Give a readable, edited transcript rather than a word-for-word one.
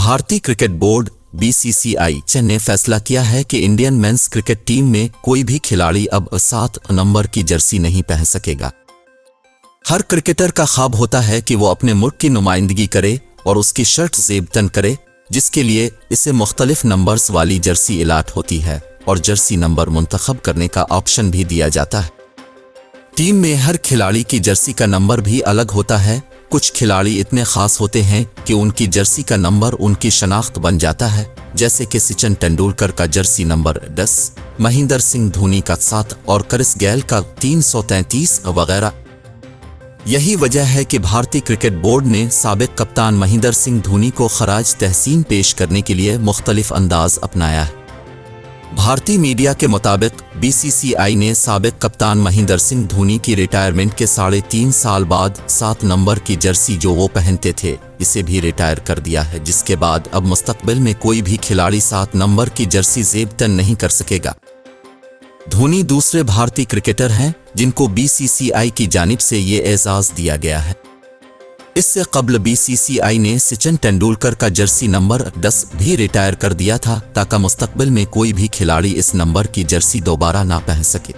भारतीय cricket board BCCI ने फैसला किया है कि इंडियन मेंस क्रिकेट टीम में कोई भी खिलाड़ी अब 7 नंबर की जर्सी नहीं पहन सकेगा। हर क्रिकेटर का ख्वाब होता है कि वो अपने मुल्क की नुमाइंदगी करे और उसकी शर्ट ज़ेबतन करे, जिसके लिए इसे मुख्तलिफ नंबर्स वाली जर्सी इलाट होती है और जर्सी नंबर मुंतखब करने का ऑप्शन भी दिया जाता है। टीम में हर खिलाड़ी की जर्सी का नंबर भी अलग होता है। कुछ खिलाड़ी इतने खास होते हैं कि उनकी जर्सी का नंबर उनकी शनाख्त बन जाता है, जैसे कि सचिन तेंदुलकर का जर्सी नंबर 10, महेंद्र सिंह धोनी का 7 और क्रिस गेल का 333 वगैरह। यही वजह है कि भारतीय क्रिकेट बोर्ड ने साबिक कप्तान महेंद्र सिंह धोनी को खराज तहसीन पेश करने के लिए मुख्तलिफ अंदाज अपनाया है। भारतीय मीडिया के मुताबिक बीसीसीआई ने साबिक कप्तान महेंद्र सिंह धोनी की रिटायरमेंट के 3.5 साल बाद 7 नंबर की जर्सी जो वो पहनते थे, इसे भी रिटायर कर दिया है, जिसके बाद अब मुस्तकबिल में कोई भी खिलाड़ी 7 नंबर की जर्सी ज़ेबतन नहीं कर सकेगा। धोनी दूसरे भारतीय क्रिकेटर हैं जिनको बीसीसीआई की जानिब से ये एजाज़ दिया गया है। इससे कबल बीसीसीआई ने सचिन तेंदुलकर का जर्सी नंबर 10 भी रिटायर कर दिया था, ताकि मुस्तकबिल में कोई भी खिलाड़ी इस नंबर की जर्सी दोबारा ना पहन सके।